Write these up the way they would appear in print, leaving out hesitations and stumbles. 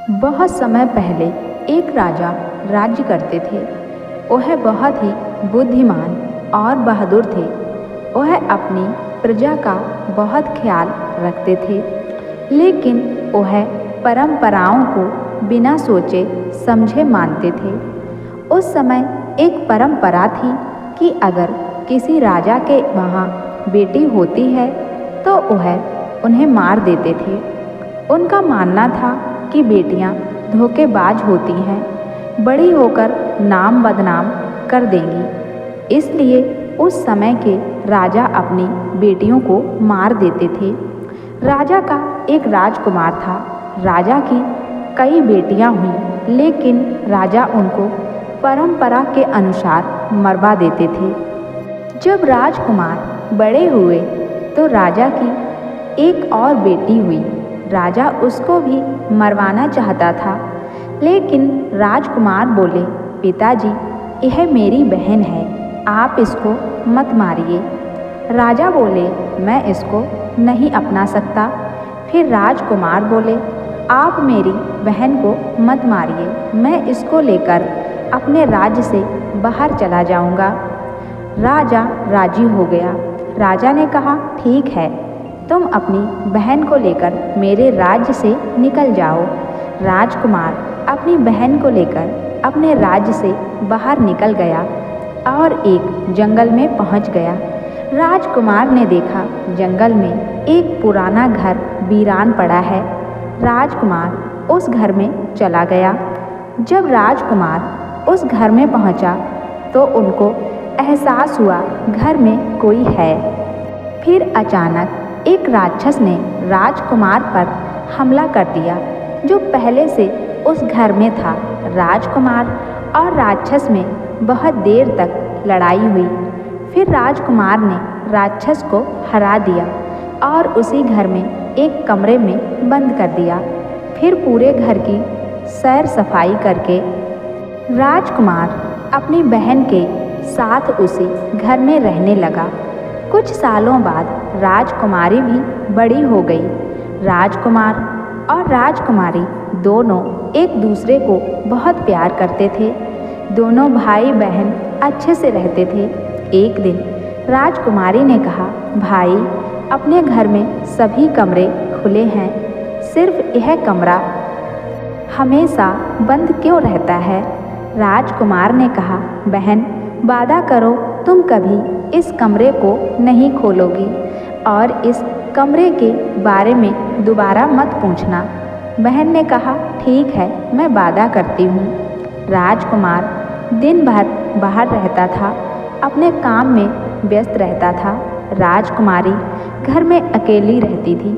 बहुत समय पहले एक राजा राज्य करते थे। वह बहुत ही बुद्धिमान और बहादुर थे। वह अपनी प्रजा का बहुत ख्याल रखते थे, लेकिन वह परंपराओं को बिना सोचे समझे मानते थे। उस समय एक परंपरा थी कि अगर किसी राजा के वहाँ बेटी होती है तो वह उन्हें मार देते थे। उनका मानना था कि बेटियां धोखेबाज होती हैं, बड़ी होकर नाम बदनाम कर देंगी। इसलिए उस समय के राजा अपनी बेटियों को मार देते थे। राजा का एक राजकुमार था। राजा की कई बेटियां हुईं, लेकिन राजा उनको परंपरा के अनुसार मरवा देते थे। जब राजकुमार बड़े हुए तो राजा की एक और बेटी हुई। राजा उसको भी मरवाना चाहता था, लेकिन राजकुमार बोले, पिताजी, यह मेरी बहन है, आप इसको मत मारिए। राजा बोले, मैं इसको नहीं अपना सकता। फिर राजकुमार बोले, आप मेरी बहन को मत मारिए, मैं इसको लेकर अपने राज्य से बाहर चला जाऊंगा। राजा राजी हो गया। राजा ने कहा, ठीक है, तुम अपनी बहन को लेकर मेरे राज्य से निकल जाओ। राजकुमार अपनी बहन को लेकर अपने राज्य से बाहर निकल गया और एक जंगल में पहुंच गया। राजकुमार ने देखा जंगल में एक पुराना घर वीरान पड़ा है। राजकुमार उस घर में चला गया। जब राजकुमार उस घर में पहुंचा तो उनको एहसास हुआ घर में कोई है। फिर अचानक एक राक्षस ने राजकुमार पर हमला कर दिया, जो पहले से उस घर में था। राजकुमार और राक्षस में बहुत देर तक लड़ाई हुई। फिर राजकुमार ने राक्षस को हरा दिया और उसी घर में एक कमरे में बंद कर दिया। फिर पूरे घर की सैर सफाई करके राजकुमार अपनी बहन के साथ उसी घर में रहने लगा। कुछ सालों बाद राजकुमारी भी बड़ी हो गई। राजकुमार और राजकुमारी दोनों एक दूसरे को बहुत प्यार करते थे। दोनों भाई बहन अच्छे से रहते थे। एक दिन राजकुमारी ने कहा, भाई, अपने घर में सभी कमरे खुले हैं, सिर्फ यह कमरा हमेशा बंद क्यों रहता है? राजकुमार ने कहा, बहन, वादा करो तुम कभी इस कमरे को नहीं खोलोगी और इस कमरे के बारे में दोबारा मत पूछना। बहन ने कहा, ठीक है, मैं वादा करती हूँ। राजकुमार दिन भर बाहर रहता था, अपने काम में व्यस्त रहता था। राजकुमारी घर में अकेली रहती थी।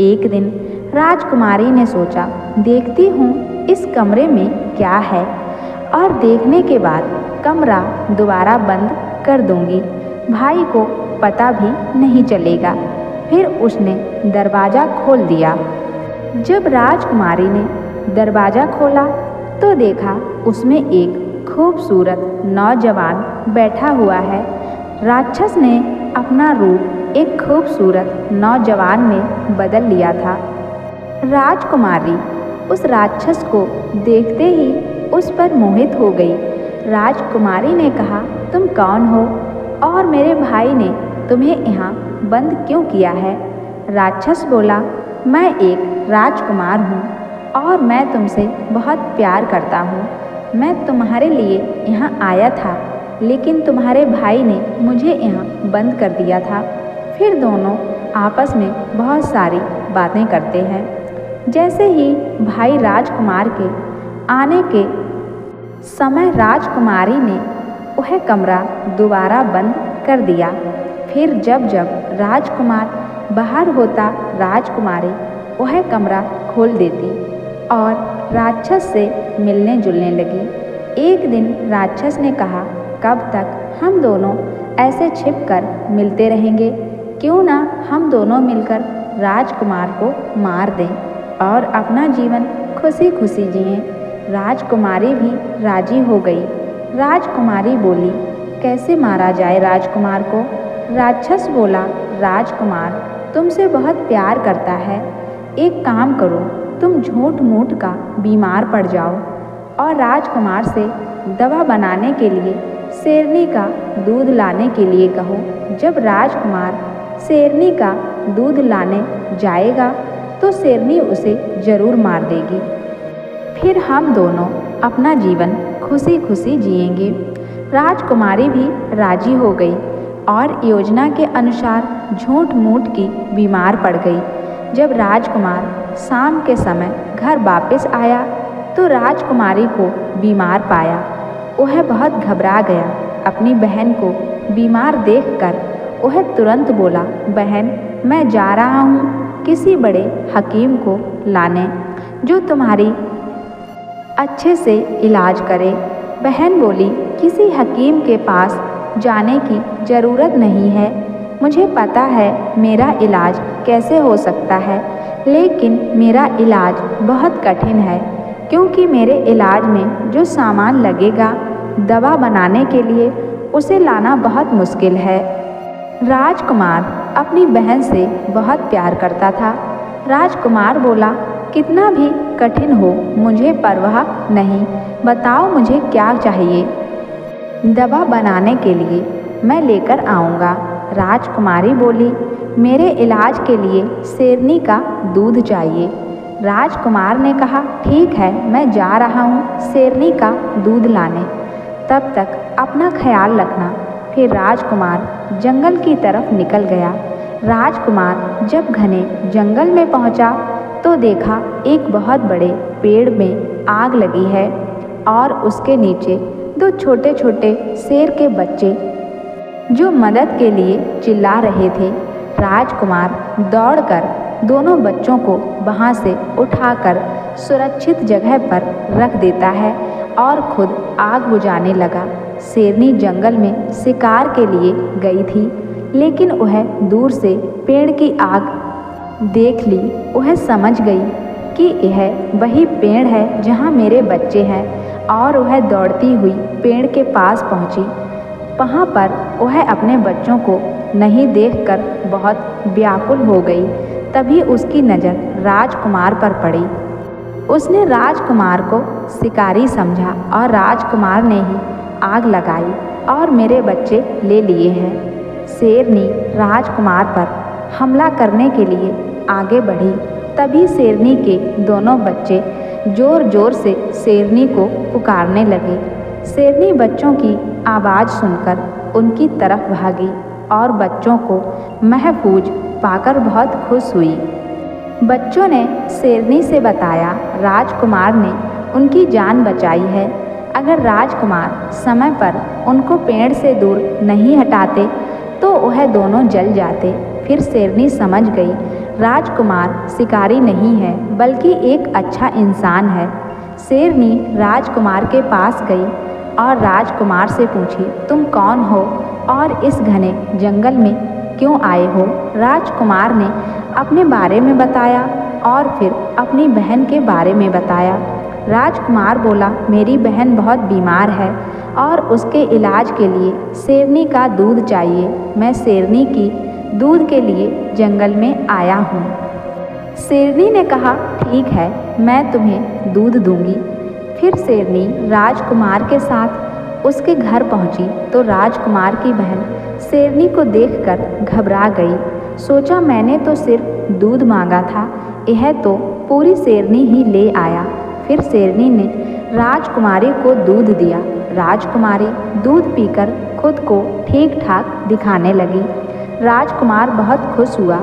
एक दिन राजकुमारी ने सोचा, देखती हूँ इस कमरे में क्या है, और देखने के बाद कमरा दोबारा बंद कर दूंगी, भाई को पता भी नहीं चलेगा। फिर उसने दरवाज़ा खोल दिया। जब राजकुमारी ने दरवाज़ा खोला तो देखा उसमें एक खूबसूरत नौजवान बैठा हुआ है। राक्षस ने अपना रूप एक खूबसूरत नौजवान में बदल लिया था। राजकुमारी उस राक्षस को देखते ही उस पर मोहित हो गई। राजकुमारी ने कहा, तुम कौन हो और मेरे भाई ने तुम्हें यहाँ बंद क्यों किया है? राक्षस बोला, मैं एक राजकुमार हूँ और मैं तुमसे बहुत प्यार करता हूँ। मैं तुम्हारे लिए यहाँ आया था, लेकिन तुम्हारे भाई ने मुझे यहाँ बंद कर दिया था। फिर दोनों आपस में बहुत सारी बातें करते हैं। जैसे ही भाई राजकुमार के आने के समय राजकुमारी ने वह कमरा दोबारा बंद कर दिया। फिर जब जब राजकुमार बाहर होता, राजकुमारी वह कमरा खोल देती और राक्षस से मिलने जुलने लगी। एक दिन राक्षस ने कहा, कब तक हम दोनों ऐसे छिपकर मिलते रहेंगे? क्यों ना हम दोनों मिलकर राजकुमार को मार दें और अपना जीवन खुशी खुशी जिएं। राजकुमारी भी राजी हो गई। राजकुमारी बोली, कैसे मारा जाए राजकुमार को? राक्षस बोला, राजकुमार तुमसे बहुत प्यार करता है, एक काम करो, तुम झूठ मूठ का बीमार पड़ जाओ और राजकुमार से दवा बनाने के लिए शेरनी का दूध लाने के लिए कहो। जब राजकुमार शेरनी का दूध लाने जाएगा तो शेरनी उसे जरूर मार देगी। फिर हम दोनों अपना जीवन खुशी खुशी जिएंगे। राजकुमारी भी राजी हो गई और योजना के अनुसार झूठ मूठ की बीमार पड़ गई। जब राजकुमार शाम के समय घर वापस आया तो राजकुमारी को बीमार पाया। वह बहुत घबरा गया। अपनी बहन को बीमार देखकर वह तुरंत बोला, बहन मैं जा रहा हूँ किसी बड़े हकीम को लाने जो तुम्हारी अच्छे से इलाज करे। बहन बोली, किसी हकीम के पास जाने की ज़रूरत नहीं है। मुझे पता है मेरा इलाज कैसे हो सकता है, लेकिन मेरा इलाज बहुत कठिन है क्योंकि मेरे इलाज में जो सामान लगेगा दवा बनाने के लिए उसे लाना बहुत मुश्किल है। राजकुमार अपनी बहन से बहुत प्यार करता था। राजकुमार बोला, कितना भी कठिन हो मुझे परवाह नहीं, बताओ मुझे क्या चाहिए। दवा बनाने के लिए मैं लेकर आऊँगा। राजकुमारी बोली, मेरे इलाज के लिए शेरनी का दूध चाहिए। राजकुमार ने कहा, ठीक है मैं जा रहा हूँ शेरनी का दूध लाने, तब तक अपना ख्याल रखना। फिर राजकुमार जंगल की तरफ निकल गया। राजकुमार जब घने जंगल में पहुंचा तो देखा एक बहुत बड़े पेड़ में आग लगी है और उसके नीचे दो छोटे छोटे शेर के बच्चे जो मदद के लिए चिल्ला रहे थे। राजकुमार दौड़कर दोनों बच्चों को वहां से उठाकर सुरक्षित जगह पर रख देता है और खुद आग बुझाने लगा। शेरनी जंगल में शिकार के लिए गई थी, लेकिन वह दूर से पेड़ की आग देख ली। वह समझ गई कि यह वही पेड़ है जहाँ मेरे बच्चे हैं और वह दौड़ती हुई पेड़ के पास पहुँची। वहाँ पर वह अपने बच्चों को नहीं देखकर बहुत व्याकुल हो गई। तभी उसकी नज़र राजकुमार पर पड़ी। उसने राजकुमार को शिकारी समझा और राजकुमार ने ही आग लगाई और मेरे बच्चे ले लिए हैं। शेरनी राजकुमार पर हमला करने के लिए आगे बढ़ी। तभी शेरनी के दोनों बच्चे जोर जोर से शेरनी को पुकारने लगे। शेरनी बच्चों की आवाज़ सुनकर उनकी तरफ भागी और बच्चों को महफूज पाकर बहुत खुश हुई। बच्चों ने शेरनी से बताया, राजकुमार ने उनकी जान बचाई है। अगर राजकुमार समय पर उनको पेड़ से दूर नहीं हटाते तो वह दोनों जल जाते। फिर शेरनी समझ गई राजकुमार शिकारी नहीं है बल्कि एक अच्छा इंसान है। शेरनी राजकुमार के पास गई और राजकुमार से पूछी, तुम कौन हो और इस घने जंगल में क्यों आए हो। राजकुमार ने अपने बारे में बताया और फिर अपनी बहन के बारे में बताया। राजकुमार बोला, मेरी बहन बहुत बीमार है और उसके इलाज के लिए शेरनी का दूध चाहिए। मैं शेरनी की दूध के लिए जंगल में आया हूँ। शेरनी ने कहा, ठीक है मैं तुम्हें दूध दूंगी। फिर शेरनी राजकुमार के साथ उसके घर पहुँची तो राजकुमार की बहन शेरनी को देखकर घबरा गई। सोचा, मैंने तो सिर्फ दूध मांगा था, यह तो पूरी शेरनी ही ले आया। फिर शेरनी ने राजकुमारी को दूध दिया। राजकुमारी दूध पीकर खुद को ठीक ठाक दिखाने लगी। राजकुमार बहुत खुश हुआ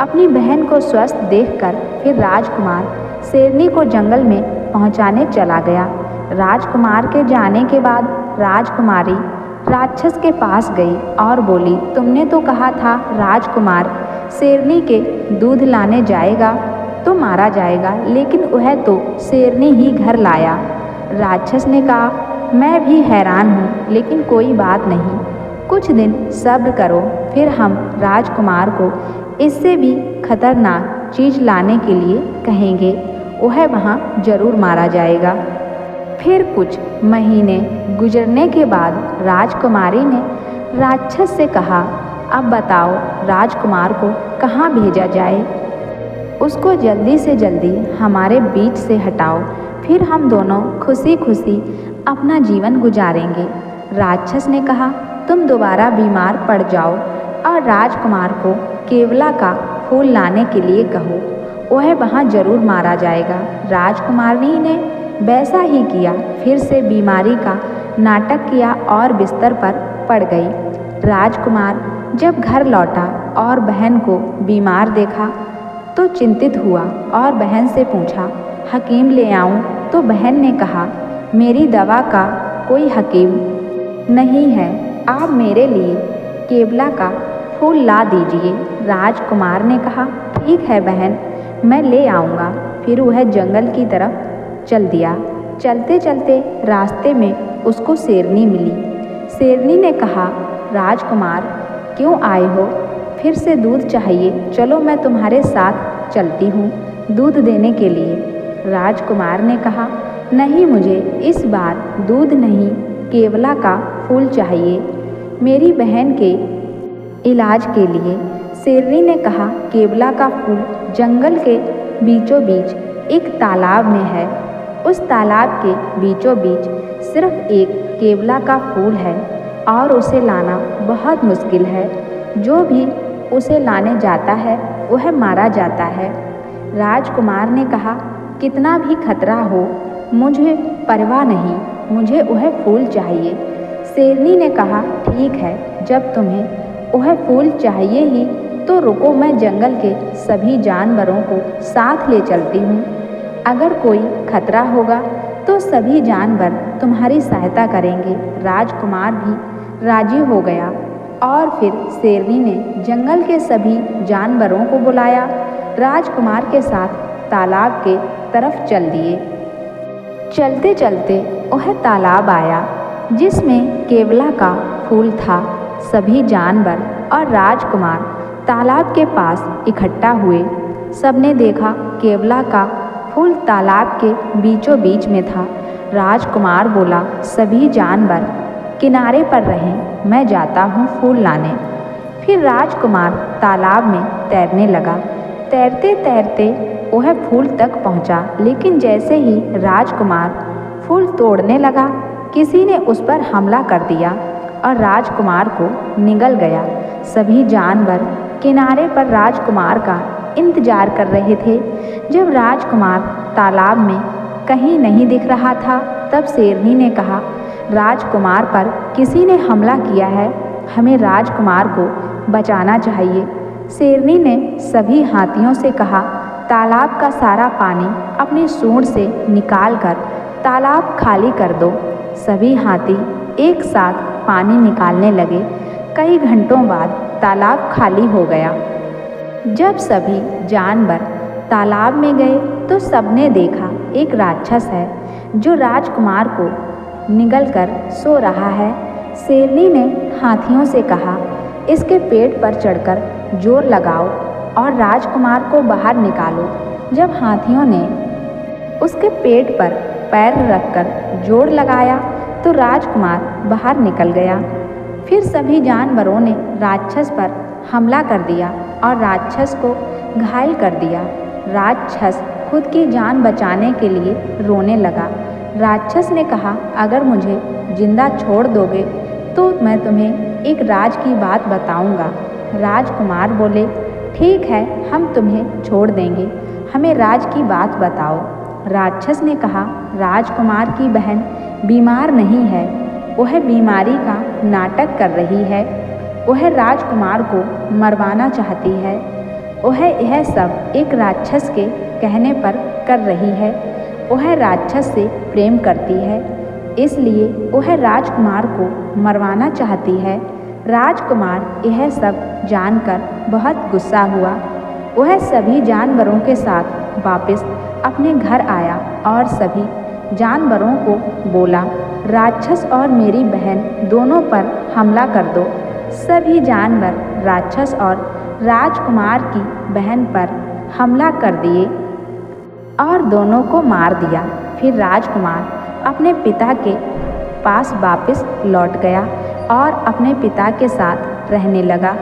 अपनी बहन को स्वस्थ देखकर। फिर राजकुमार शेरनी को जंगल में पहुंचाने चला गया। राजकुमार के जाने के बाद राजकुमारी राक्षस के पास गई और बोली, तुमने तो कहा था राजकुमार शेरनी के दूध लाने जाएगा तो मारा जाएगा, लेकिन वह तो शेरनी ही घर लाया। राक्षस ने कहा, मैं भी हैरान हूँ, लेकिन कोई बात नहीं, कुछ दिन सब्र करो, फिर हम राजकुमार को इससे भी खतरनाक चीज़ लाने के लिए कहेंगे, वह वहाँ जरूर मारा जाएगा। फिर कुछ महीने गुजरने के बाद राजकुमारी ने राक्षस से कहा, अब बताओ राजकुमार को कहाँ भेजा जाए। उसको जल्दी से जल्दी हमारे बीच से हटाओ, फिर हम दोनों खुशी खुशी अपना जीवन गुजारेंगे। राक्षस ने कहा, तुम दोबारा बीमार पड़ जाओ और राजकुमार को केवला का फूल लाने के लिए कहो, वह वहाँ जरूर मारा जाएगा। राजकुमारनी ने वैसा ही किया, फिर से बीमारी का नाटक किया और बिस्तर पर पड़ गई। राजकुमार जब घर लौटा और बहन को बीमार देखा तो चिंतित हुआ और बहन से पूछा, हकीम ले आऊं? तो बहन ने कहा, मेरी दवा का कोई हकीम नहीं है, आप मेरे लिए केवला का फूल ला दीजिए। राजकुमार ने कहा, ठीक है बहन, मैं ले आऊँगा। फिर वह जंगल की तरफ चल दिया। चलते चलते रास्ते में उसको शेरनी मिली। शेरनी ने कहा, राजकुमार क्यों आए हो? फिर से दूध चाहिए? चलो मैं तुम्हारे साथ चलती हूँ दूध देने के लिए। राजकुमार ने कहा, नहीं, मुझे इस बार दूध नहीं, केवला का फूल चाहिए मेरी बहन के इलाज के लिए। शेरनी ने कहा, केवला का फूल जंगल के बीचों बीच एक तालाब में है। उस तालाब के बीचों बीच सिर्फ एक केवला का फूल है और उसे लाना बहुत मुश्किल है। जो भी उसे लाने जाता है वह मारा जाता है। राजकुमार ने कहा, कितना भी खतरा हो मुझे परवाह नहीं, मुझे वह फूल चाहिए। शेरनी ने कहा, ठीक है, जब तुम्हें वह फूल चाहिए ही तो रुको, मैं जंगल के सभी जानवरों को साथ ले चलती हूँ। अगर कोई खतरा होगा तो सभी जानवर तुम्हारी सहायता करेंगे। राजकुमार भी राजी हो गया और फिर शेरनी ने जंगल के सभी जानवरों को बुलाया। राजकुमार के साथ तालाब के तरफ चल दिए। चलते चलते वह तालाब आया जिसमें केवला का फूल था। सभी जानवर और राजकुमार तालाब के पास इकट्ठा हुए। सबने देखा केवला का फूल तालाब के बीचों बीच में था। राजकुमार बोला, सभी जानवर किनारे पर रहें, मैं जाता हूँ फूल लाने। फिर राजकुमार तालाब में तैरने लगा। तैरते तैरते वह फूल तक पहुँचा, लेकिन जैसे ही राजकुमार फूल तोड़ने लगा, किसी ने उस पर हमला कर दिया और राजकुमार को निगल गया। सभी जानवर किनारे पर राजकुमार का इंतजार कर रहे थे। जब राजकुमार तालाब में कहीं नहीं दिख रहा था, तब शेरनी ने कहा, राजकुमार पर किसी ने हमला किया है, हमें राजकुमार को बचाना चाहिए। शेरनी ने सभी हाथियों से कहा, तालाब का सारा पानी अपनी सूंड से निकालकर तालाब खाली कर दो। सभी हाथी एक साथ पानी निकालने लगे। कई घंटों बाद तालाब खाली हो गया। जब सभी जानवर तालाब में गए तो सबने देखा एक राक्षस है जो राजकुमार को निगलकर सो रहा है। शेरनी ने हाथियों से कहा, इसके पेट पर चढ़कर जोर लगाओ और राजकुमार को बाहर निकालो। जब हाथियों ने उसके पेट पर पैर रखकर जोर लगाया तो राजकुमार बाहर निकल गया। फिर सभी जानवरों ने राक्षस पर हमला कर दिया और राक्षस को घायल कर दिया। राक्षस खुद की जान बचाने के लिए रोने लगा। राक्षस ने कहा, अगर मुझे जिंदा छोड़ दोगे तो मैं तुम्हें एक राज की बात बताऊंगा। राजकुमार बोले, ठीक है, हम तुम्हें छोड़ देंगे, हमें राज की बात बताओ। राक्षस ने कहा, राजकुमार की बहन बीमार नहीं है, वह बीमारी का नाटक कर रही है। वह राजकुमार को मरवाना चाहती है। वह यह सब एक राक्षस के कहने पर कर रही है। वह राक्षस से प्रेम करती है, इसलिए वह राजकुमार को मरवाना चाहती है। राजकुमार यह सब जानकर बहुत गुस्सा हुआ। वह सभी जानवरों के साथ वापस अपने घर आया और सभी जानवरों को बोला, राक्षस और मेरी बहन दोनों पर हमला कर दो। सभी जानवर राक्षस और राजकुमार की बहन पर हमला कर दिए और दोनों को मार दिया। फिर राजकुमार अपने पिता के पास वापस लौट गया और अपने पिता के साथ रहने लगा।